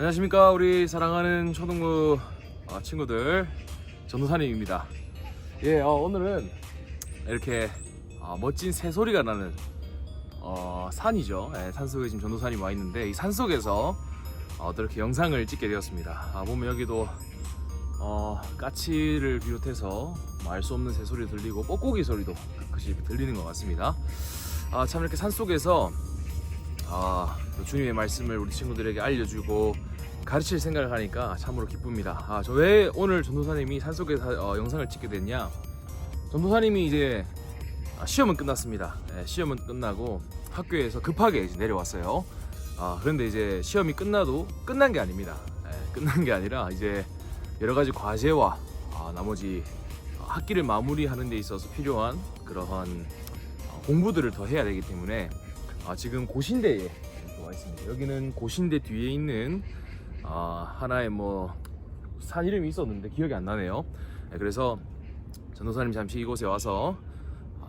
안녕하십니까, 우리 사랑하는 초등부 친구들, 전도사님입니다. 오늘은 이렇게 멋진 새소리가 나는 산이죠. 산속에 지금 전도사님 와 있는데, 이 산속에서 또 이렇게 영상을 찍게 되었습니다. 보면 여기도 까치를 비롯해서 알 수 없는 새소리 들리고 뻐꾸기 소리도 가끔씩 들리는 것 같습니다. 참 이렇게 산속에서 주님의 말씀을 우리 친구들에게 알려주고 가르칠 생각을 하니까 참으로 기쁩니다. 저 왜 오늘 전도사님이 산속에서 영상을 찍게 됐냐? 전도사님이 이제 시험은 끝났습니다. 시험은 끝나고 학교에서 급하게 이제 내려왔어요. 그런데 이제 시험이 끝나도 끝난 게 아닙니다. 끝난 게 아니라 이제 여러 가지 과제와 나머지 학기를 마무리하는 데 있어서 필요한 그러한 공부들을 더 해야 되기 때문에 지금 고신대에 와 있습니다. 여기는 고신대 뒤에 있는 하나의 산 이름이 있었는데 기억이 안 나네요. 그래서 전도사님 잠시 이곳에 와서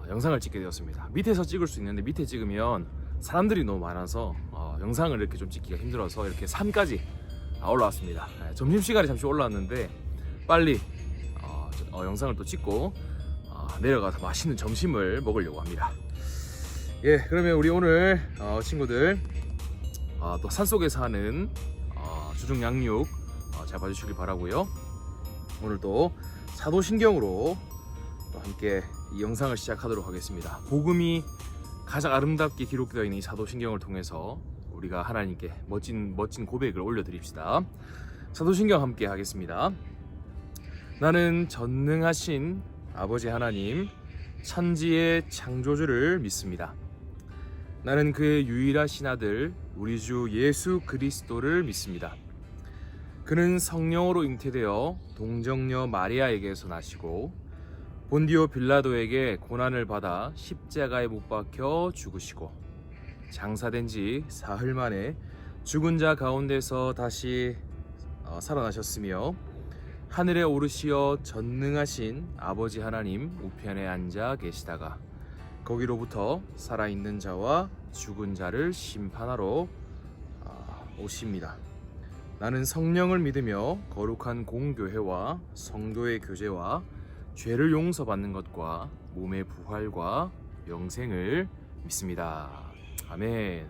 영상을 찍게 되었습니다. 밑에서 찍을 수 있는데 밑에 찍으면 사람들이 너무 많아서 영상을 이렇게 좀 찍기가 힘들어서 이렇게 산까지 올라왔습니다. 점심시간에 잠시 올라왔는데 빨리 영상을 또 찍고 내려가서 맛있는 점심을 먹으려고 합니다. 그러면 우리 오늘 친구들 또 산속에 사는 주중 양육 잘 봐주시길 바라고요. 오늘 또 사도신경으로 또 함께 이 영상을 시작하도록 하겠습니다. 복음이 가장 아름답게 기록되어 있는 이 사도신경을 통해서 우리가 하나님께 멋진 고백을 올려드립시다. 사도신경 함께 하겠습니다. 나는 전능하신 아버지 하나님, 천지의 창조주를 믿습니다. 나는 그의 유일하신 아들 우리 주 예수 그리스도를 믿습니다. 그는 성령으로 잉태되어 동정녀 마리아에게서 나시고 본디오 빌라도에게 고난을 받아 십자가에 못 박혀 죽으시고 장사된 지 사흘 만에 죽은 자 가운데서 다시 살아나셨으며 하늘에 오르시어 전능하신 아버지 하나님 우편에 앉아 계시다가 거기로부터 살아있는 자와 죽은 자를 심판하러 오십니다. 나는 성령을 믿으며 거룩한 공교회와 성도의 교제와 죄를 용서받는 것과 몸의 부활과 영생을 믿습니다. 아멘.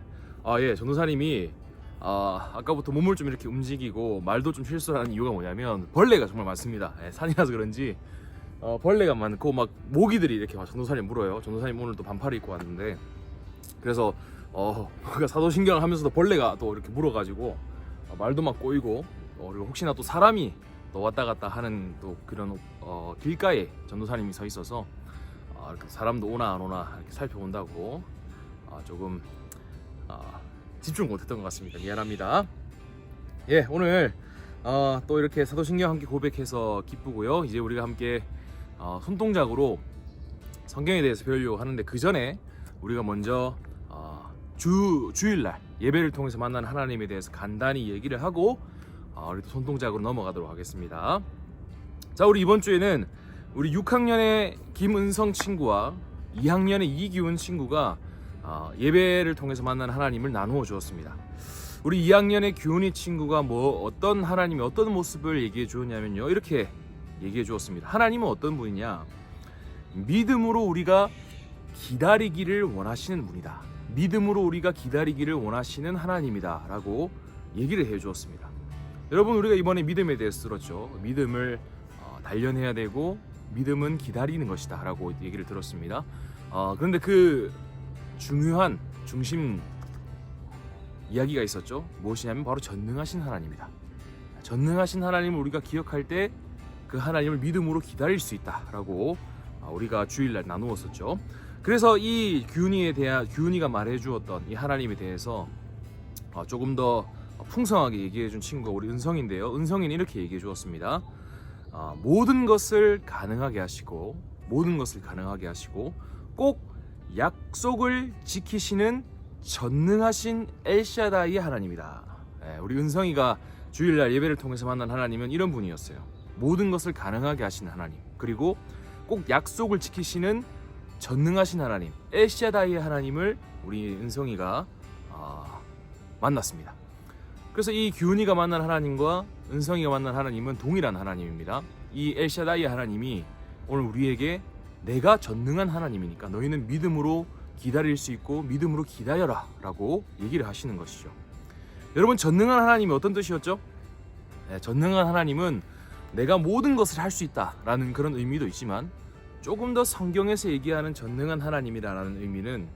전도사님이 아까부터 몸을 좀 이렇게 움직이고 말도 좀 실수하는 이유가 뭐냐면 벌레가 정말 많습니다. 산이라서 그런지 벌레가 많고 막 모기들이 이렇게 전도사님 물어요. 전도사님 오늘 또 반팔 입고 왔는데, 그래서 우리가 사도신경을 하면서도 벌레가 또 이렇게 물어가지고 말도 막 꼬이고, 그리고 혹시나 또 사람이 또 왔다 갔다 하는 또 그런 길가에 전도사님이 서 있어서 이렇게 사람도 오나 안 오나 이렇게 살펴본다고 조금 집중 못했던 것 같습니다. 미안합니다. 오늘 또 이렇게 사도신경 함께 고백해서 기쁘고요. 이제 우리가 함께 손동작으로 성경에 대해서 배우려고 하는데, 그 전에 우리가 먼저 주일날 예배를 통해서 만나는 하나님에 대해서 간단히 얘기를 하고 우리 또 손동작으로 넘어가도록 하겠습니다. 자, 우리 이번 주에는 우리 6학년의 김은성 친구와 2학년의 이기훈 친구가 예배를 통해서 만나는 하나님을 나누어 주었습니다. 우리 2학년의 규훈이 친구가 어떤 하나님의 어떤 모습을 얘기해 주었냐면요, 이렇게 얘기해 주었습니다. 하나님은 어떤 분이냐? 믿음으로 우리가 기다리기를 원하시는 분이다. 믿음으로 우리가 기다리기를 원하시는 하나님이다 라고 얘기를 해 주었습니다. 여러분, 우리가 이번에 믿음에 대해서 들었죠. 믿음을 단련해야 되고 믿음은 기다리는 것이다 라고 얘기를 들었습니다. 그런데 그 중요한 중심 이야기가 있었죠. 무엇이냐면 바로 전능하신 하나님이다. 전능하신 하나님을 우리가 기억할 때 그 하나님을 믿음으로 기다릴 수 있다라고 우리가 주일날 나누었었죠. 그래서 이 규훈이가 말해주었던 이 하나님에 대해서 조금 더 풍성하게 얘기해준 친구가 우리 은성인데요. 은성이는 이렇게 얘기해 주었습니다. 모든 것을 가능하게 하시고 꼭 약속을 지키시는 전능하신 엘샤다이의 하나님이다. 우리 은성이가 주일날 예배를 통해서 만난 하나님은 이런 분이었어요. 모든 것을 가능하게 하시는 하나님, 그리고 꼭 약속을 지키시는 전능하신 하나님, 엘샤다이의 하나님을 우리 은성이가 만났습니다. 그래서 이 기훈이가 만난 하나님과 은성이가 만난 하나님은 동일한 하나님입니다. 이 엘샤다이 하나님이 오늘 우리에게 내가 전능한 하나님이니까 너희는 믿음으로 기다릴 수 있고 믿음으로 기다려라 라고 얘기를 하시는 것이죠. 여러분, 전능한 하나님이 어떤 뜻이었죠? 네, 전능한 하나님은 내가 모든 것을 할 수 있다라는 그런 의미도 있지만 조금 더 성경에서 얘기하는 전능한 하나님이라는 의미는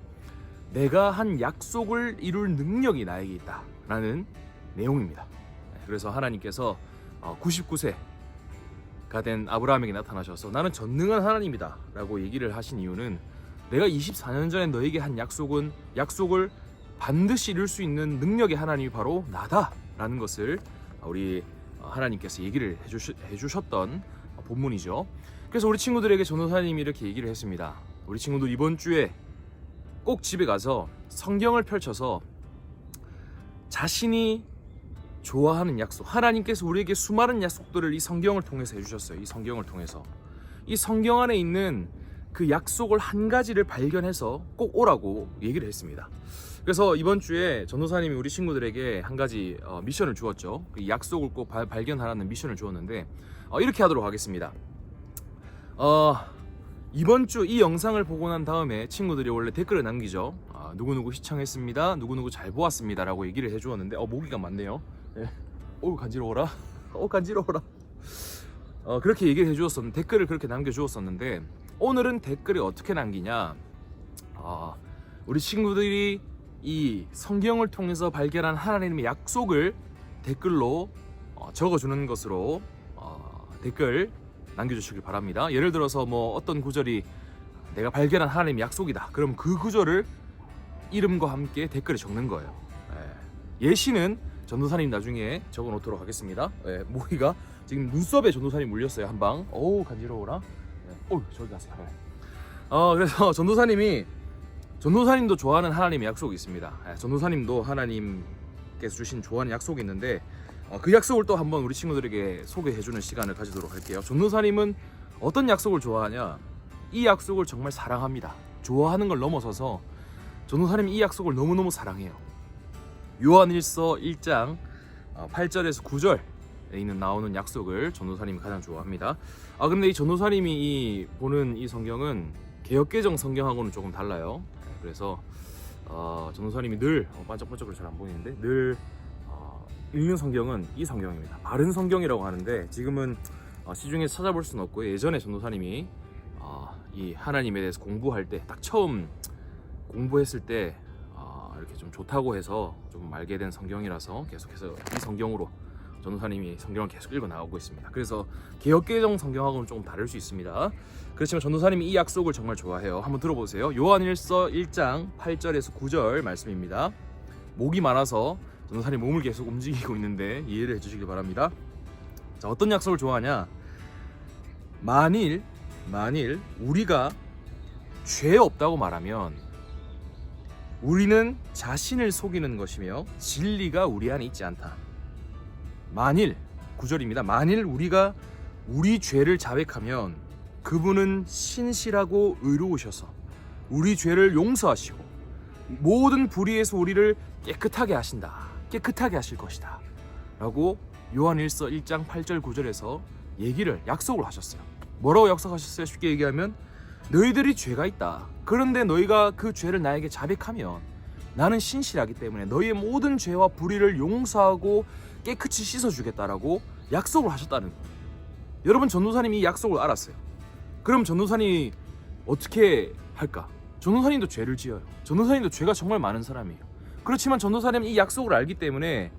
내가 한 약속을 이룰 능력이 나에게 있다라는 내용입니다. 그래서 하나님께서 99세가 된 아브라함에게 나타나셔서 나는 전능한 하나님이다 라고 얘기를 하신 이유는 내가 24년 전에 너에게 한 약속을 반드시 이룰 수 있는 능력의 하나님이 바로 나다라는 것을 우리 하나님께서 얘기를 해주셨던 본문이죠. 그래서 우리 친구들에게 전도사님이 이렇게 얘기를 했습니다. 우리 친구들 이번 주에 꼭 집에 가서 성경을 펼쳐서 자신이 좋아하는 약속, 하나님께서 우리에게 수많은 약속들을 이 성경을 통해서 해주셨어요. 이 성경을 통해서 이 성경 안에 있는 그 약속을 한 가지를 발견해서 꼭 오라고 얘기를 했습니다. 그래서 이번 주에 전도사님이 우리 친구들에게 한 가지 미션을 주었죠. 그 약속을 꼭 발견하라는 미션을 주었는데 이렇게 하도록 하겠습니다. 이번 주 이 영상을 보고 난 다음에 친구들이 원래 댓글을 남기죠. 누구누구 시청했습니다, 누구누구 잘 보았습니다 라고 얘기를 해주었는데 모기가 많네요. 네. 간지러워라. 간지러워라. 그렇게 얘기를 해주었었는데, 댓글을 그렇게 남겨주었었는데, 오늘은 댓글을 어떻게 남기냐, 우리 친구들이 이 성경을 통해서 발견한 하나님의 약속을 댓글로 적어주는 것으로 댓글 남겨주시길 바랍니다. 예를 들어서 뭐 어떤 구절이 내가 발견한 하나님의 약속이다, 그럼 그 구절을 이름과 함께 댓글에 적는 거예요. 예시는 전도사님 나중에 적어 놓도록 하겠습니다. 모기가 지금 눈썹에 전도사님 물렸어요, 한방. 어우 간지러워라. 저기 가세요. 그래서 전도사님도 좋아하는 하나님의 약속이 있습니다. 전도사님도 하나님께서 주신 좋아하는 약속이 있는데 그 약속을 또 한번 우리 친구들에게 소개해주는 시간을 가지도록 할게요. 전도사님은 어떤 약속을 좋아하냐, 이 약속을 정말 사랑합니다. 좋아하는 걸 넘어서서 전도사님이 이 약속을 너무너무 사랑해요. 요한일서 1장 8절에서 9절에 나오는 약속을 전도사님이 가장 좋아합니다. 근데 이 전도사님이 보는 이 성경은 개역개정 성경하고는 조금 달라요. 그래서 전도사님이 늘 반짝반짝으로 잘 안 보이는데 늘 읽는 성경은 이 성경입니다. 바른 성경이라고 하는데 지금은 시중에서 찾아볼 수는 없고, 예전에 전도사님이 이 하나님에 대해서 공부할 때 딱 처음 공부했을 때 이렇게 좀 좋다고 해서 좀 알게 된 성경이라서 계속해서 이 성경으로 전도사님이 성경을 계속 읽어 나오고 있습니다. 그래서 개역개정 성경하고는 조금 다를 수 있습니다. 그렇지만 전도사님이 이 약속을 정말 좋아해요. 한번 들어보세요. 요한일서 1장 8절에서 9절 말씀입니다. 목이 많아서 전도사님 몸을 계속 움직이고 있는데 이해를 해주시기 바랍니다. 자, 어떤 약속을 좋아하냐, 만일 우리가 죄 없다고 말하면 우리는 자신을 속이는 것이며 진리가 우리 안에 있지 않다. 만일, 9절입니다. 만일 우리가 우리 죄를 자백하면 그분은 신실하고 의로우셔서 우리 죄를 용서하시고 모든 불의에서 우리를 깨끗하게 하실 것이다 라고 요한일서 1장 8절 9절에서 약속을 하셨어요. 뭐라고 약속하셨어요? 쉽게 얘기하면 너희들이 죄가 있다, 그런데 너희가 그 죄를 나에게 자백하면 나는 신실하기 때문에 너희의 모든 죄와 불의를 용서하고 깨끗이 씻어주겠다라고 약속을 하셨다는 거예요. 여러분, 전도사님이 이 약속을 알았어요. 그럼 전도사님이 어떻게 할까? 전도사님도 죄를 지어요. 전도사님도 죄가 정말 많은 사람이에요. 그렇지만 전도사님은 이 약속을 알기 때문에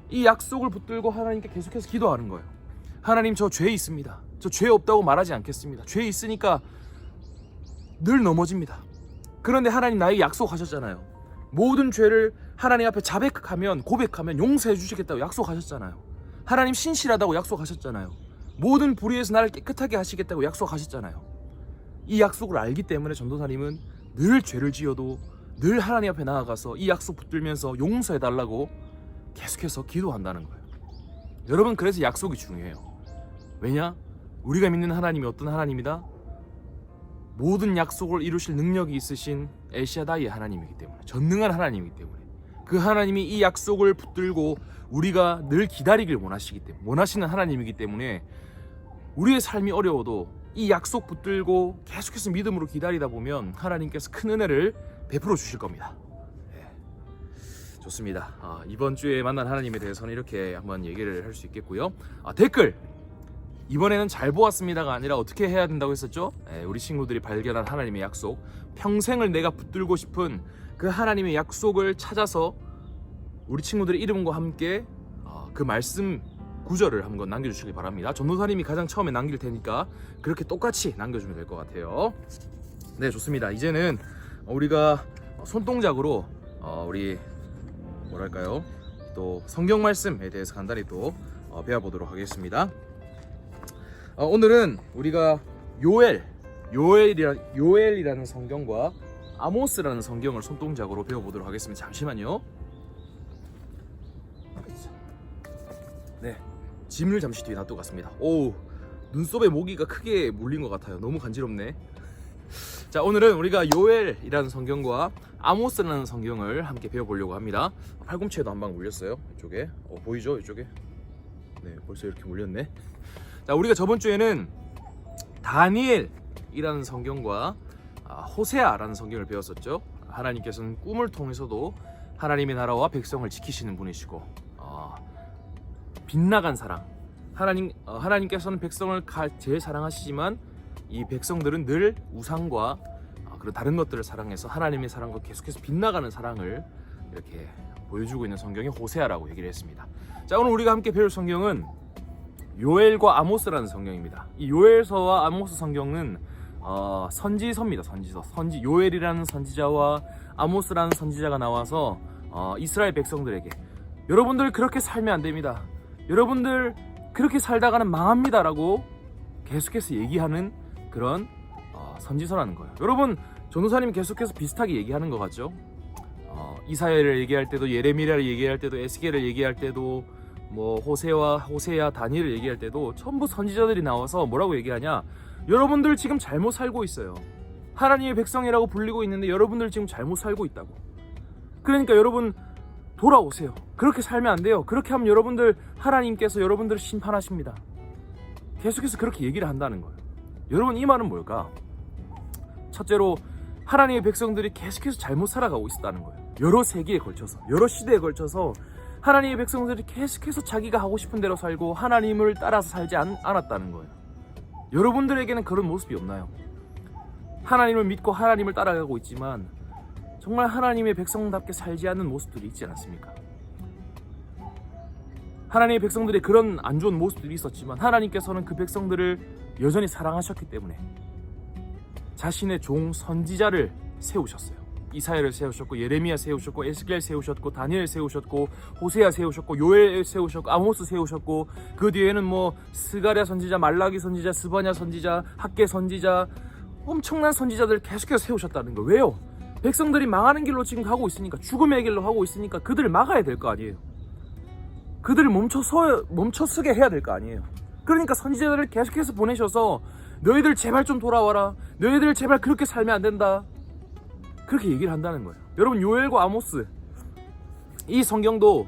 이 약속을 붙들고 하나님께 계속해서 기도하는 거예요. 하나님, 저 죄 있습니다. 저 죄 없다고 말하지 않겠습니다. 죄 있으니까 늘 넘어집니다. 그런데 하나님 나에게 약속하셨잖아요. 모든 죄를 하나님 앞에 고백하면 용서해 주시겠다고 약속하셨잖아요. 하나님 신실하다고 약속하셨잖아요. 모든 불의에서 나를 깨끗하게 하시겠다고 약속하셨잖아요. 이 약속을 알기 때문에 전도사님은 늘 죄를 지어도 늘 하나님 앞에 나아가서 이 약속 붙들면서 용서해 달라고 계속해서 기도한다는 거예요. 여러분, 그래서 약속이 중요해요. 왜냐? 우리가 믿는 하나님이 어떤 하나님이다? 모든 약속을 이루실 능력이 있으신 엘샤다이의 하나님이기 때문에, 전능한 하나님이기 때문에. 그 하나님이 이 약속을 붙들고 우리가 늘 기다리길 원하시는 하나님이기 때문에 우리의 삶이 어려워도 이 약속 붙들고 계속해서 믿음으로 기다리다 보면 하나님께서 큰 은혜를 베풀어 주실 겁니다. 좋습니다. 이번 주에 만난 하나님에 대해서는 이렇게 한번 얘기를 할 수 있겠고요. 댓글! 이번에는 잘 보았습니다가 아니라 어떻게 해야 된다고 했었죠? 우리 친구들이 발견한 하나님의 약속, 평생을 내가 붙들고 싶은 그 하나님의 약속을 찾아서 우리 친구들의 이름과 함께 그 말씀 구절을 한번 남겨주시기 바랍니다. 전도사님이 가장 처음에 남길 테니까 그렇게 똑같이 남겨주면 될 것 같아요. 네, 좋습니다. 이제는 우리가 손동작으로 우리 뭐랄까요, 또 성경 말씀에 대해서 간단히 또 배워보도록 하겠습니다. 오늘은 우리가 요엘이라는 성경과 아모스라는 성경을 손동작으로 배워보도록 하겠습니다. 잠시만요. 네, 짐을 잠시 뒤에 놔두고 갔습니다. 오, 눈썹에 모기가 크게 물린 것 같아요. 너무 간지럽네. 자, 오늘은 우리가 요엘이라는 성경과 아모스라는 성경을 함께 배워보려고 합니다. 팔꿈치에도 한 방 물렸어요. 이쪽에 보이죠? 이쪽에. 네, 벌써 이렇게 물렸네. 자, 우리가 저번 주에는 다니엘이라는 성경과 호세아라는 성경을 배웠었죠. 하나님께서는 꿈을 통해서도 하나님의 나라와 백성을 지키시는 분이시고 빗나간 사랑, 하나님께서는 백성을 제일 사랑하시지만 이 백성들은 늘 우상과 그런 다른 것들을 사랑해서 하나님의 사랑과 계속해서 빗나가는 사랑을 이렇게 보여주고 있는 성경이 호세아라고 얘기를 했습니다. 자, 오늘 우리가 함께 배울 성경은 요엘과 아모스라는 성경입니다. 이 요엘서와 아모스 성경은 선지서입니다. 요엘이라는 선지자와 아모스라는 선지자가 나와서 이스라엘 백성들에게 여러분들 그렇게 살면 안 됩니다. 여러분들 그렇게 살다가는 망합니다 라고 계속해서 얘기하는 그런 선지서라는 거예요. 여러분, 전도사님 계속해서 비슷하게 얘기하는 것 같죠? 이사야를 얘기할 때도, 예레미야를 얘기할 때도, 에스겔을 얘기할 때도, 뭐 호세아, 다니엘을 얘기할 때도 전부 선지자들이 나와서 뭐라고 얘기하냐? 여러분들 지금 잘못 살고 있어요. 하나님의 백성이라고 불리고 있는데 여러분들 지금 잘못 살고 있다고. 그러니까 여러분 돌아오세요. 그렇게 살면 안 돼요. 그렇게 하면 여러분들, 하나님께서 여러분들을 심판하십니다. 계속해서 그렇게 얘기를 한다는 거예요. 여러분, 이 말은 뭘까? 첫째로 하나님의 백성들이 계속해서 잘못 살아가고 있었다는 거예요. 여러 세기에 걸쳐서, 여러 시대에 걸쳐서 하나님의 백성들이 계속해서 자기가 하고 싶은 대로 살고 하나님을 따라서 살지 않았다는 거예요. 여러분들에게는 그런 모습이 없나요? 하나님을 믿고 하나님을 따라가고 있지만 정말 하나님의 백성답게 살지 않는 모습들이 있지 않았습니까? 하나님의 백성들의 그런 안 좋은 모습들이 있었지만 하나님께서는 그 백성들을 여전히 사랑하셨기 때문에 자신의 종 선지자를 세우셨어요. 이사야를 세우셨고, 예레미야 세우셨고, 에스겔 세우셨고, 다니엘 세우셨고, 호세아 세우셨고, 요엘 세우셨고, 아모스 세우셨고, 그 뒤에는 뭐 스가랴 선지자, 말라기 선지자, 스바냐 선지자, 학개 선지자, 엄청난 선지자들 계속해서 세우셨다는 거. 왜요? 백성들이 망하는 길로 지금 가고 있으니까, 죽음의 길로 가고 있으니까 그들을 막아야 될 거 아니에요. 그들을 멈춰서게 해야 될 거 아니에요. 그러니까 선지자들을 계속해서 보내셔서 너희들 제발 좀 돌아와라. 너희들 제발 그렇게 살면 안 된다. 그렇게 얘기를 한다는 거예요. 여러분, 요엘과 아모스, 이 성경도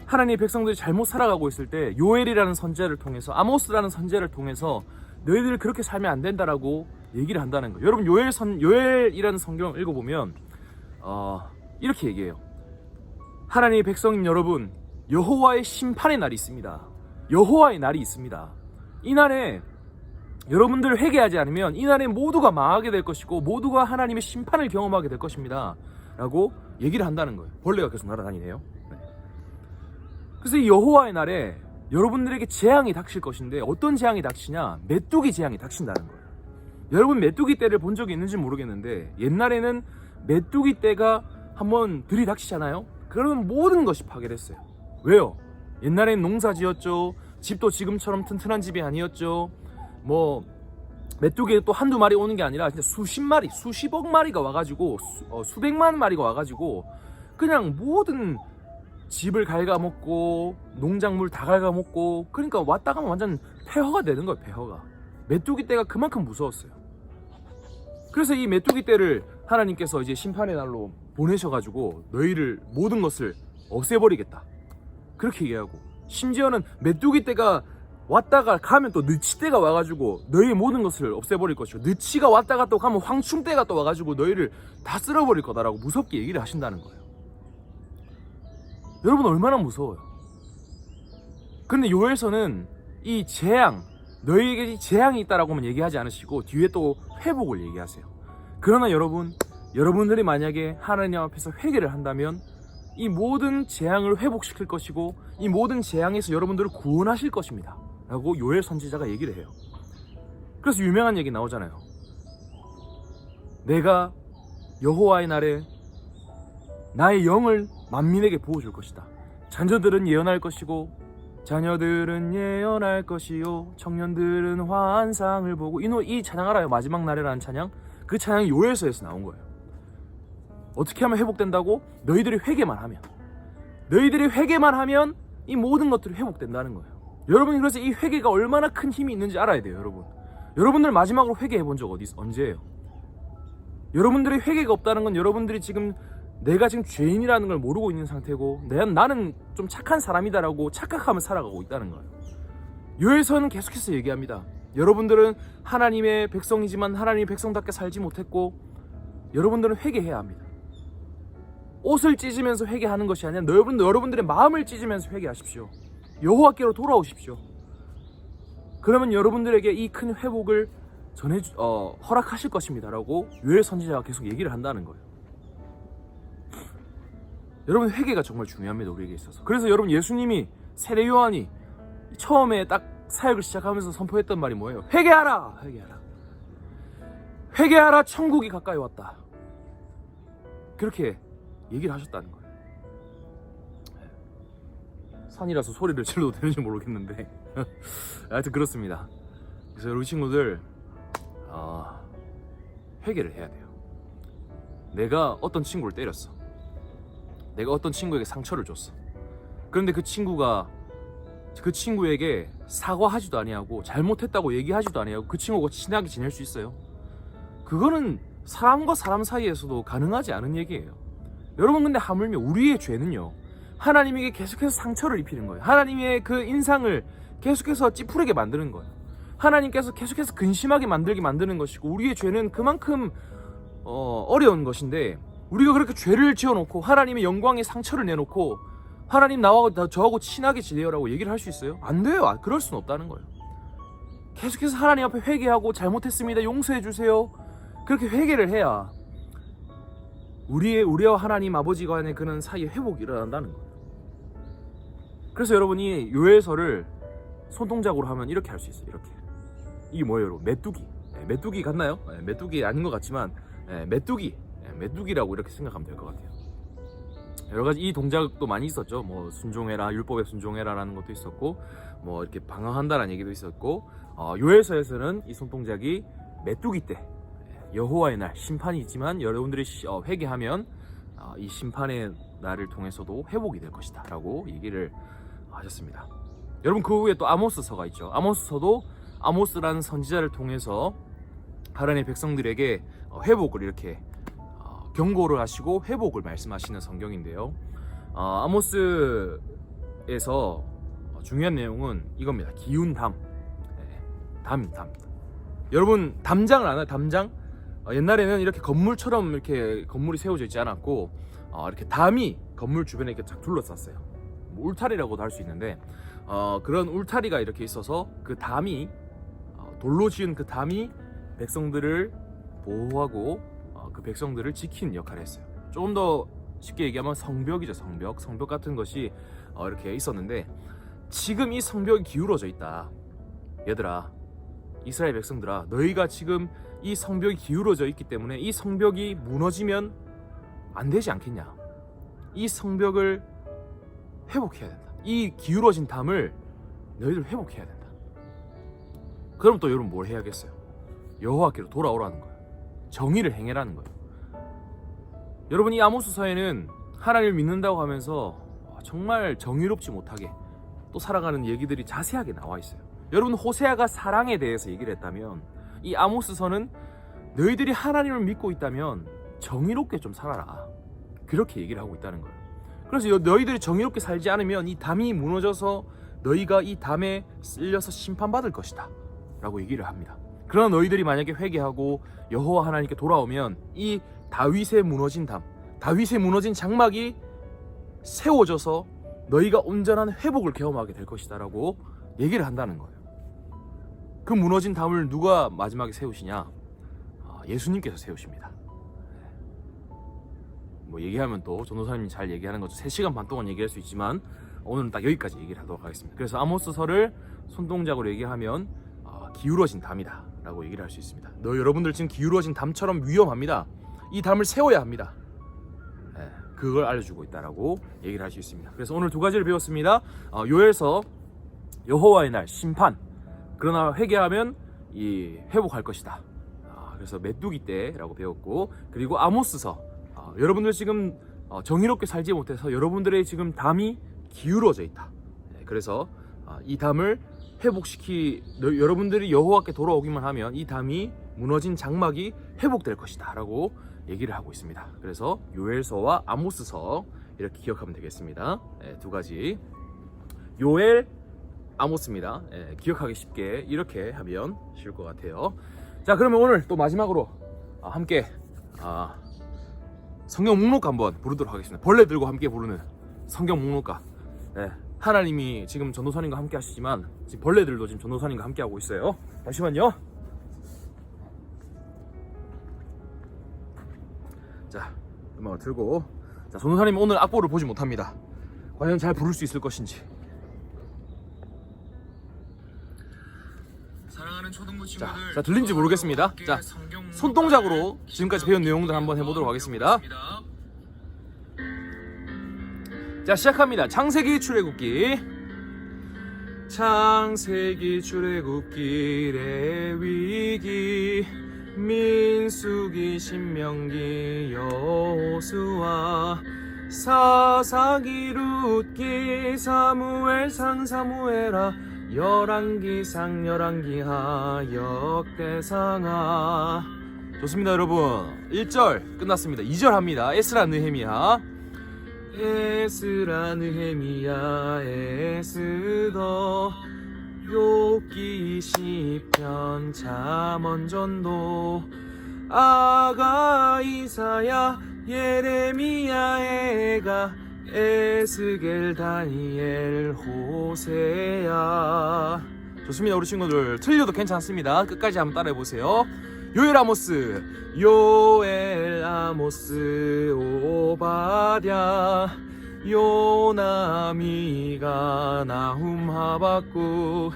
하나님의 백성들이 잘못 살아가고 있을 때 요엘이라는 선지자를 통해서, 아모스라는 선지자를 통해서 너희들 그렇게 살면 안 된다라고 얘기를 한다는 거예요. 여러분, 요엘이라는 성경을 읽어보면 이렇게 얘기해요. 하나님의 백성인 여러분, 여호와의 심판의 날이 있습니다. 여호와의 날이 있습니다. 이 날에 여러분들 회개하지 않으면 이 날에 모두가 망하게 될 것이고 모두가 하나님의 심판을 경험하게 될 것입니다 라고 얘기를 한다는 거예요. 벌레가 계속 날아다니네요. 네. 그래서 이 여호와의 날에 여러분들에게 재앙이 닥칠 것인데 어떤 재앙이 닥치냐? 메뚜기 재앙이 닥친다는 거예요. 여러분, 메뚜기 떼를 본 적이 있는지 모르겠는데 옛날에는 메뚜기 떼가 한번 들이닥치잖아요. 그러면 모든 것이 파괴됐어요. 왜요? 옛날엔 농사 지었죠. 집도 지금처럼 튼튼한 집이 아니었죠. 뭐 메뚜기 또 한두 마리 오는 게 아니라 진짜 수십 마리, 수십억 마리가 와가지고 수백만 마리가 와가지고 그냥 모든 집을 갉아먹고 농작물 다 갉아먹고, 그러니까 왔다 가면 완전 폐허가 되는 거예요. 폐허가. 메뚜기 떼가 그만큼 무서웠어요. 그래서 이 메뚜기 떼를 하나님께서 이제 심판의 날로 보내셔가지고 너희를 모든 것을 없애버리겠다 그렇게 얘기하고, 심지어는 메뚜기 떼가 왔다가 가면 또 느치 떼가 와가지고 너희의 모든 것을 없애버릴 것이고, 느치가 왔다가 또 가면 황충 떼가 또 와가지고 너희를 다 쓸어버릴 거다라고 무섭게 얘기를 하신다는 거예요. 여러분 얼마나 무서워요. 근데 요엘서는 이 재앙, 너희에게 이 재앙이 있다라고만 얘기하지 않으시고 뒤에 또 회복을 얘기하세요. 그러나 여러분들이 만약에 하나님 앞에서 회개를 한다면 이 모든 재앙을 회복시킬 것이고 이 모든 재앙에서 여러분들을 구원하실 것입니다 라고 요엘 선지자가 얘기를 해요. 그래서 유명한 얘기 나오잖아요. 내가 여호와의 날에 나의 영을 만민에게 부어줄 것이다. 자녀들은 예언할 것이고 자녀들은 예언할 것이요 청년들은 환상을 보고. 이 찬양 알아요? 마지막 날에라는 찬양. 그 찬양이 요엘서에서 나온 거예요. 어떻게 하면 회복된다고? 너희들이 회개만 하면 이 모든 것들이 회복된다는 거예요. 여러분이 그래서 이 회개가 얼마나 큰 힘이 있는지 알아야 돼요. 여러분들 마지막으로 회개해 본 적 언제예요? 여러분들이 회개가 없다는 건 여러분들이 지금 내가 지금 죄인이라는 걸 모르고 있는 상태고 나는 좀 착한 사람이다라고 착각하며 살아가고 있다는 거예요. 요엘서는 계속해서 얘기합니다. 여러분들은 하나님의 백성이지만 하나님의 백성답게 살지 못했고 여러분들은 회개해야 합니다. 옷을 찢으면서 회개하는 것이 아니라 여러분들의 마음을 찢으면서 회개하십시오. 여호와께로 돌아오십시오. 그러면 여러분들에게 이 큰 회복을 허락하실 것입니다 라고 요엘 선지자가 계속 얘기를 한다는 거예요. 여러분 회개가 정말 중요합니다. 우리에게 있어서. 그래서 여러분 예수님이 세례 요한이 처음에 딱 사역을 시작하면서 선포했던 말이 뭐예요? 회개하라 천국이 가까이 왔다. 그렇게 얘기를 하셨다는 거예요. 산이라서 소리를 질러도 되는지 모르겠는데 하여튼 그렇습니다. 그래서 여러분 친구들 회개를 해야 돼요. 내가 어떤 친구를 때렸어. 내가 어떤 친구에게 상처를 줬어. 그런데 그 친구에게 사과하지도 아니하고 잘못했다고 얘기하지도 아니하고 그 친구가 친하게 지낼 수 있어요? 그거는 사람과 사람 사이에서도 가능하지 않은 얘기예요. 여러분 근데 하물며 우리의 죄는요 하나님에게 계속해서 상처를 입히는 거예요. 하나님의 그 인상을 계속해서 찌푸리게 만드는 거예요. 하나님께서 계속해서 근심하게 만드는 것이고 우리의 죄는 그만큼 어려운 것인데 우리가 그렇게 죄를 지어놓고 하나님의 영광에 상처를 내놓고 하나님 저하고 친하게 지내요라고 얘기를 할 수 있어요? 안 돼요. 그럴 수는 없다는 거예요. 계속해서 하나님 앞에 회개하고 잘못했습니다. 용서해 주세요. 그렇게 회개를 해야 우리와 하나님 아버지 간의 그런 사이에 회복이 일어난다는 거예요. 그래서 여러분이 요엘서를 손동작으로 하면 이렇게 할 수 있어요. 이렇게. 이게 뭐예요, 여러분? 메뚜기. 메뚜기 같나요? 메뚜기 아닌 것 같지만 메뚜기라고 이렇게 생각하면 될 것 같아요. 여러 가지 이 동작도 많이 있었죠. 뭐 순종해라, 율법에 순종해라라는 것도 있었고, 뭐 이렇게 방황한다라는 얘기도 있었고, 요엘서에서는 이 손동작이 메뚜기 때 여호와의 날 심판이 있지만 여러분들이 회개하면 이 심판의 날을 통해서도 회복이 될 것이다 라고 얘기를 하셨습니다. 여러분 그 후에 또 아모스서가 있죠. 아모스서도 아모스라는 선지자를 통해서 하나님의 백성들에게 회복을 이렇게 경고를 하시고 회복을 말씀하시는 성경인데요. 아모스에서 중요한 내용은 이겁니다. 기운담. 담. 여러분 담장을 아나요? 담장? 옛날에는 이렇게 건물처럼 이렇게 건물이 세워져 있지 않았고 이렇게 담이 건물 주변에 이렇게 쫙 둘러쌌어요. 뭐 울타리라고도 할 수 있는데 그런 울타리가 이렇게 있어서 그 담이 돌로 지은 그 담이 백성들을 보호하고 그 백성들을 지키는 역할을 했어요. 조금 더 쉽게 얘기하면 성벽이죠. 성벽 같은 것이 이렇게 있었는데 지금 이 성벽이 기울어져 있다. 얘들아, 이스라엘 백성들아, 너희가 지금 이 성벽이 기울어져 있기 때문에 이 성벽이 무너지면 안 되지 않겠냐. 이 성벽을 회복해야 된다. 이 기울어진 담을 너희들 회복해야 된다. 그럼 또 여러분 뭘 해야겠어요? 여호와께로 돌아오라는 거예요. 정의를 행해라는 거예요. 여러분 이 아모스서에는 하나님을 믿는다고 하면서 정말 정의롭지 못하게 또 살아가는 얘기들이 자세하게 나와 있어요. 여러분 호세아가 사랑에 대해서 얘기를 했다면 이 아모스서는 너희들이 하나님을 믿고 있다면 정의롭게 좀 살아라. 그렇게 얘기를 하고 있다는 거예요. 그래서 너희들이 정의롭게 살지 않으면 이 담이 무너져서 너희가 이 담에 쓸려서 심판받을 것이다 라고 얘기를 합니다. 그러나 너희들이 만약에 회개하고 여호와 하나님께 돌아오면 이 다윗의 무너진 담, 다윗의 무너진 장막이 세워져서 너희가 온전한 회복을 경험하게 될 것이다 라고 얘기를 한다는 거예요. 그 무너진 담을 누가 마지막에 세우시냐? 예수님께서 세우십니다. 뭐 얘기하면 또 전도사님이 잘 얘기하는 거죠. 3시간 반 동안 얘기할 수 있지만 오늘은 딱 여기까지 얘기를 하도록 하겠습니다. 그래서 아모스서를 손동작으로 얘기하면 기울어진 담이다 라고 얘기를 할 수 있습니다. 여러분들 지금 기울어진 담처럼 위험합니다. 이 담을 세워야 합니다. 그걸 알려주고 있다라고 얘기를 할 수 있습니다. 그래서 오늘 2가지를 배웠습니다. 요엘서 여호와의 날 심판, 그러나 회개하면 이 회복할 것이다. 그래서 메뚜기 때라고 배웠고, 그리고 아모스서, 여러분들 지금 정의롭게 살지 못해서 여러분들의 지금 담이 기울어져 있다. 그래서 이 담을 여러분들이 여호와께 돌아오기만 하면 이 담이 무너진 장막이 회복될 것이다 라고 얘기를 하고 있습니다. 그래서 요엘서와 아모스서 이렇게 기억하면 되겠습니다. 2가지 요엘, 아모스입니다. 기억하기 쉽게 이렇게 하면 쉬울 것 같아요. 자, 그러면 오늘 또 마지막으로 함께 성경 묵록가 한번 부르도록 하겠습니다. 벌레 들고 함께 부르는 성경 묵록가. 하나님이 지금 전도사님과 함께 하시지만 지금 벌레들도 지금 전도사님과 함께 하고 있어요. 잠시만요. 자, 음악을 틀고, 자, 전도사님 오늘 악보를 보지 못합니다. 과연 잘 부를 수 있을 것인지. 자, 들린지 모르겠습니다. 자, 손동작으로 지금까지 배운 내용들 한번 해보도록 하겠습니다. 자, 시작합니다. 창세기 출애굽기. 창세기 출애굽기 레위기 민수기 신명기 여호수아 사사기 룻기 사무엘상 사무엘하 열왕기상 열왕기하 역대상하. 좋습니다 여러분. 1절 끝났습니다. 2절 합니다. 에스라 느헤미야 에스라 느헤미야 에스더 욥기 시편 잠언전도 아가 이사야 예레미야 에가 에스겔 다니엘 호세야. 좋습니다 우리 친구들. 틀려도 괜찮습니다. 끝까지 한번 따라해보세요. 요엘 아모스 요엘 아모스 오바댜 요나 미가 나훔 하박국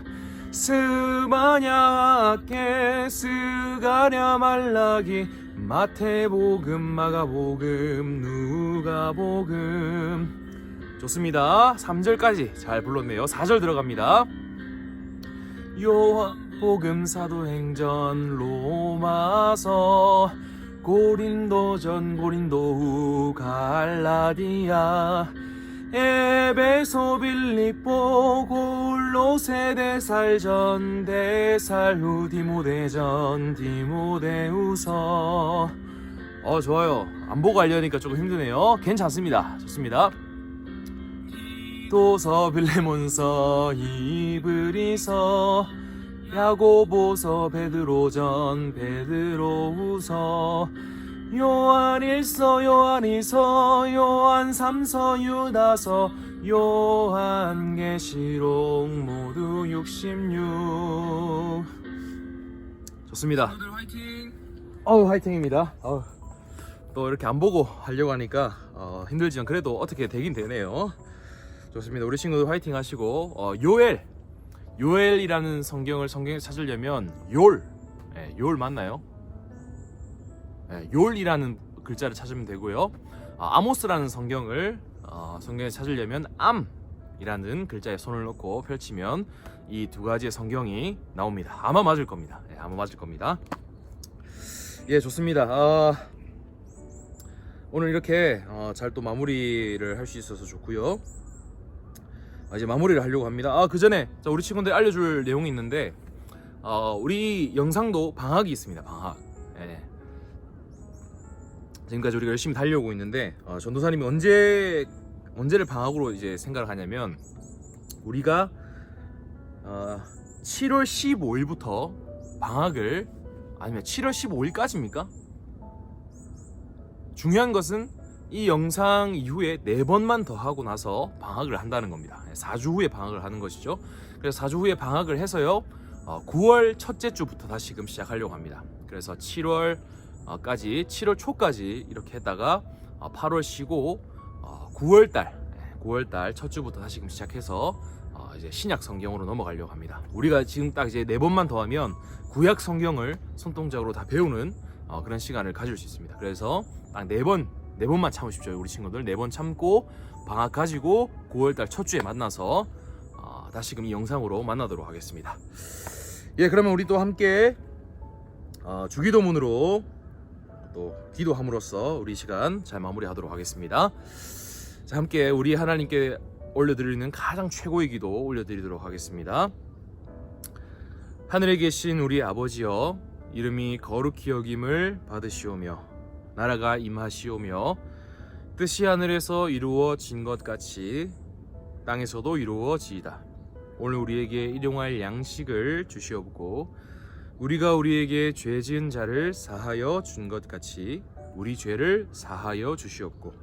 스마냐 학개 스가랴 말라기 마태복음 마가복음 누가복음. 좋습니다. 3절까지 잘 불렀네요. 4절 들어갑니다. 요한복음 사도행전 로마서 고린도전 고린도 후 갈라디아 에베소 빌립보 골로새 데살전 데살 후 디모데전 디모데후서. 좋아요. 안 보고 알려니까 조금 힘드네요. 괜찮습니다. 좋습니다. 도서 빌레몬서 이브리서 야고보서 베드로전 베드로후서 요한일서 요한이서 요한삼서 유다서 요한계시록 모두 66. 좋습니다. 화이팅입니다. 또 이렇게 안 보고 하려고 하니까 힘들지만 그래도 어떻게 되긴 되네요. 좋습니다. 우리 친구들 화이팅 하시고, 요엘이라는 성경에 찾으려면 요엘 맞나요? 요엘이라는 글자를 찾으면 되고요. 아모스라는 성경에 찾으려면 암이라는 글자에 손을 넣고 펼치면 이 2가지의 성경이 나옵니다. 아마 맞을 겁니다. 아마 맞을 겁니다. 예, 좋습니다. 오늘 이렇게 잘 또 마무리를 할 수 있어서 좋고요. 이제 마무리를 하려고 합니다. 그 전에 우리 친구들 알려줄 내용이 있는데, 우리 영상도 방학이 있습니다. 방학. 지금까지 우리가 열심히 달려오고 있는데 전도사님이 언제를 방학으로 이제 생각을 하냐면 우리가 7월 15일부터 방학을 아니면 7월 15일까지입니까? 중요한 것은 이 영상 이후에 4번만 더 하고 나서 방학을 한다는 겁니다. 4주 후에 방학을 하는 것이죠. 그래서 4주 후에 방학을 해서요 9월 첫째 주부터 다시금 시작하려고 합니다. 그래서 7월 초까지 이렇게 했다가 8월 쉬고 9월달 첫 주부터 다시금 시작해서 이제 신약 성경으로 넘어가려고 합니다. 우리가 지금 딱 이제 4번만 더 하면 구약 성경을 손동작으로 다 배우는 그런 시간을 가질 수 있습니다. 그래서 딱 4번만 참으십시오. 우리 친구들 4번 참고 방학 가지고 9월달 첫 주에 만나서 다시금 이 영상으로 만나도록 하겠습니다. 예, 그러면 우리 또 함께 주기도문으로 또 기도함으로써 우리 시간 잘 마무리하도록 하겠습니다. 자, 함께 우리 하나님께 올려드리는 가장 최고의 기도 올려드리도록 하겠습니다. 하늘에 계신 우리 아버지여, 이름이 거룩히 여김을 받으시오며 나라가 임하시오며 뜻이 하늘에서 이루어진 것 같이 땅에서도 이루어지이다. 오늘 우리에게 일용할 양식을 주시옵고 우리가 우리에게 죄 지은 자를 사하여 준 것 같이 우리 죄를 사하여 주시옵고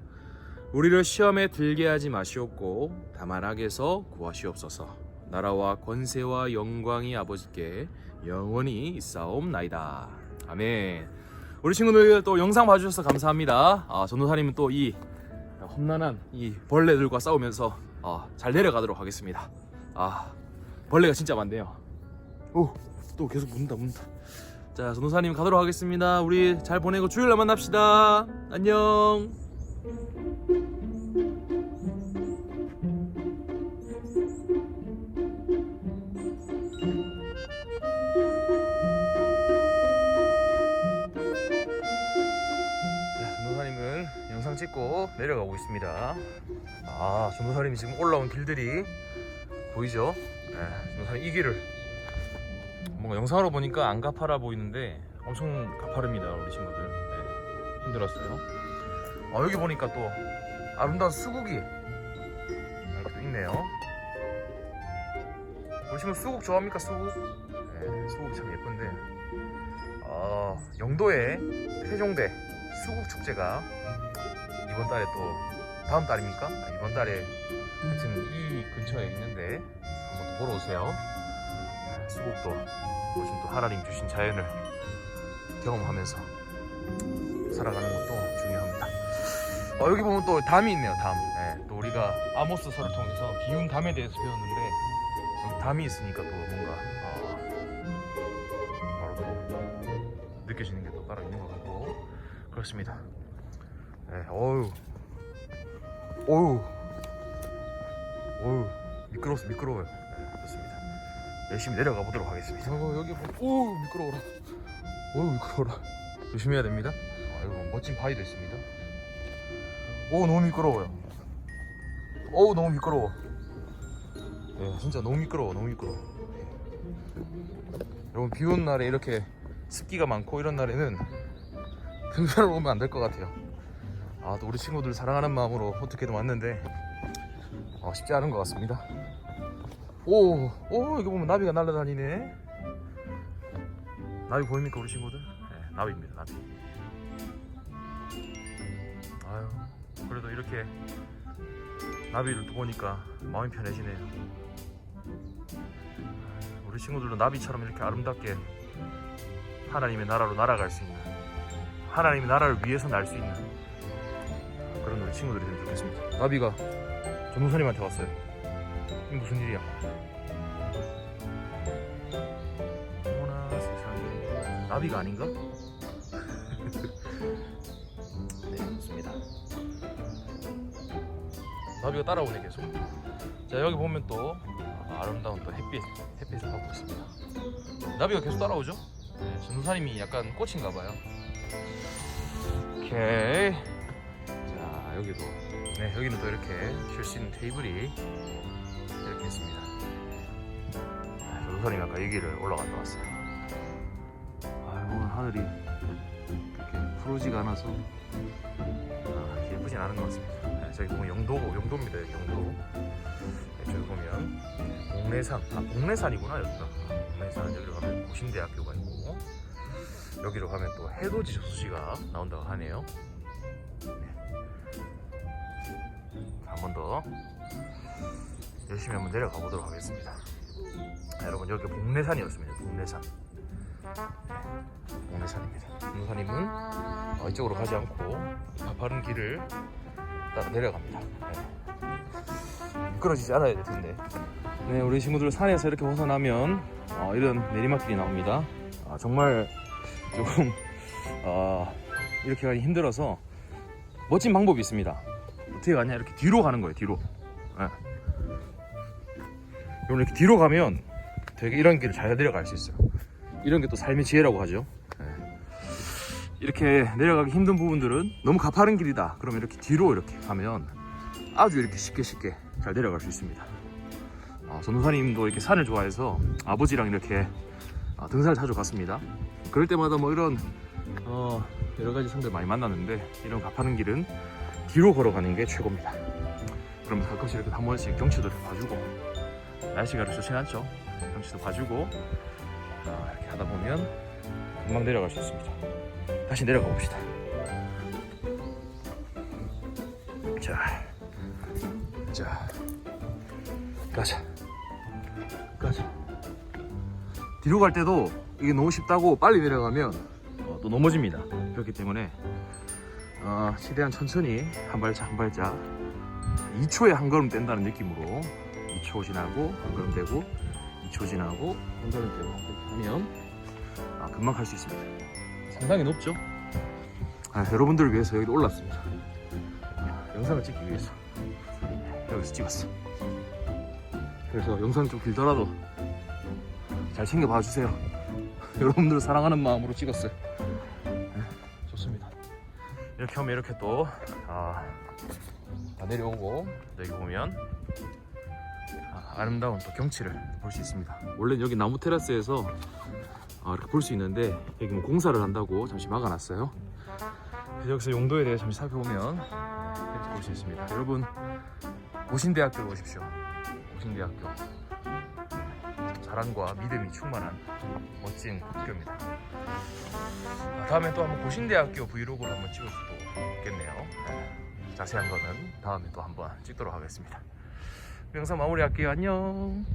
우리를 시험에 들게 하지 마시옵고 다만 악에서 구하시옵소서. 나라와 권세와 영광이 아버지께 영원히 있사옵나이다. 아멘. 우리 친구들 또 영상 봐주셔서 감사합니다. 전도사님은 또 이 험난한 이 벌레들과 싸우면서 잘 내려가도록 하겠습니다. 벌레가 진짜 많네요. 또 계속 문다. 자, 전도사님 가도록 하겠습니다. 우리 잘 보내고 주일날 만납시다. 안녕. 전도사님은 영상 찍고 내려가고 있습니다. 전도사님이 지금 올라온 길들이 보이죠? 네, 전도사님 이 길을 뭔가 영상으로 보니까 안 가파라 보이는데 엄청 가파릅니다. 우리 친구들. 네, 힘들었어요. 여기 보니까 또 아름다운 수국이 이렇게 또 있네요. 우리 친구 수국 좋아합니까? 수국? 네, 수국이 참 예쁜데 영도의 태종대 수국 축제가 이번 달에 또 다음 달입니까? 이번 달에 하여튼 이 근처에 있는데 한번 또 보러 오세요. 수국도 요즘 또 하나님 주신 자연을 경험하면서 살아가는 것도 중요합니다. 여기 보면 또 담이 있네요. 담. 네, 또 우리가 아모스서를 통해서 기운 담에 대해서 배웠는데 여기 담이 있으니까 또 뭔가 바로 또 느껴지는 게 또 따로 있는 것 같고 그렇습니다. 네, 어우 미끄러워요. 네, 그렇습니다. 열심히 내려가 보도록 하겠습니다. 여기 보면 미끄러워라. 조심해야 됩니다. 여기 멋진 바위도 있습니다. 너무 미끄러워요. 너무 미끄러워. 네, 진짜 너무 미끄러워. 여러분, 비 오는 날에 이렇게 습기가 많고 이런 날에는 등산을 오면 안 될 것 같아요. 또 우리 친구들 사랑하는 마음으로 어떻게든 왔는데 쉽지 않은 것 같습니다. 여기 보면 나비가 날아다니네. 나비 보입니까 우리 친구들? 네, 나비입니다. 나비. 그래도 이렇게 나비를 또 보니까 마음이 편해지네요. 우리 친구들도 나비처럼 이렇게 아름답게 하나님의 나라로 날아갈 수 있는, 하나님의 나라를 위해서 날 수 있는 그런 우리 친구들이 되면 좋겠습니다. 나비가 전도사님한테 왔어요. 이게 무슨 일이야? 어머나 세상에, 나비가 아닌가? 네, 좋습니다. 나비가 따라오네 계속. 자, 여기 보면 또 아름다운 또 햇빛을 받고 있습니다. 나비가 계속 따라오죠? 네, 전도사님이 약간 꽂힌가봐요. 오케이. 자, 여기도, 네, 여기는 또 이렇게 쉴 수 있는 테이블이 이렇게 있습니다. 전도사님이 아까 이 길을 올라갔다 왔어요. 오늘 하늘이 이렇게 푸르지가 않아서 예쁘진 않은 것 같습니다. 네, 저기 보면 영도입니다. 여기 영도. 네, 저기 보면 봉래산, 봉래산이구나 여기가. 봉래산. 여기로 가면 고신대학교가 있고, 여기로 가면 또 해돋이 저수지가 나온다고 하네요. 한 번 더 열심히 한번 내려가 보도록 하겠습니다. 자, 여러분 여기 봉래산이었습니다. 봉래산입니다. 봉래산님은 이쪽으로 가지 않고 가파른 길을 따라 내려갑니다. 네. 미끄러지지 않아야 될 텐데. 네, 우리 친구들 산에서 이렇게 벗어나면 이런 내리막길이 나옵니다. 정말 조금 이렇게 가기 힘들어서 멋진 방법이 있습니다. 어떻게 가냐, 이렇게 뒤로 가는 거예요. 뒤로. 네. 이렇게 뒤로 가면 되게 이런 길을 잘 내려갈 수 있어요. 이런 게 또 삶의 지혜라고 하죠. 네. 이렇게 내려가기 힘든 부분들은 너무 가파른 길이다 그러면 이렇게 뒤로 이렇게 가면 아주 이렇게 쉽게 잘 내려갈 수 있습니다. 전도사님도 이렇게 산을 좋아해서 아버지랑 이렇게 등산을 자주 갔습니다. 그럴 때마다 뭐 이런 여러 가지 산들 많이 만났는데, 이런 가파른 길은 뒤로 걸어가는 게 최고입니다. 그러면 가끔씩 이렇게 한 번씩 경치도 봐주고, 날씨가 좋진 않죠. 경치도 봐주고 이렇게 하다 보면 금방 내려갈 수 있습니다. 다시 내려가 봅시다. 자, 가자. 뒤로 갈 때도 이게 너무 쉽다고 빨리 내려가면 또 넘어집니다. 그렇기 때문에 최대한 천천히 한 발짝 2초에 한 걸음 뗀다는 느낌으로 2초 지나고 한 걸음 떼고 2초 지나고 한 걸음 떼고 이렇게 하면 금방 갈 수 있습니다. 상당히 높죠? 여러분들을 위해서 여기 올랐습니다. 영상을 찍기 위해서 여기서 찍었어. 그래서 영상이 좀 길더라도 잘 챙겨 봐주세요. 여러분들을 사랑하는 마음으로 찍었어요. 좋습니다. 이렇게 하면 이렇게 또 다 내려오고, 여기 보면 아름다운 또 경치를 볼 수 있습니다. 원래 여기 나무 테라스에서 이렇게 볼 수 있는데, 여기 뭐 공사를 한다고 잠시 막아놨어요. 그래서 여기서 용도에 대해 잠시 살펴보면 이렇게 볼 수 있습니다. 여러분, 고신대학교로 오십시오. 고신대학교. 사랑과 믿음이 충만한 멋진 학교입니다. 다음에 또 한번 고신대학교 브이로그를 한번 찍을 수도 있겠네요. 자세한 거는 다음에 또 한번 찍도록 하겠습니다. 영상 마무리할게요. 안녕.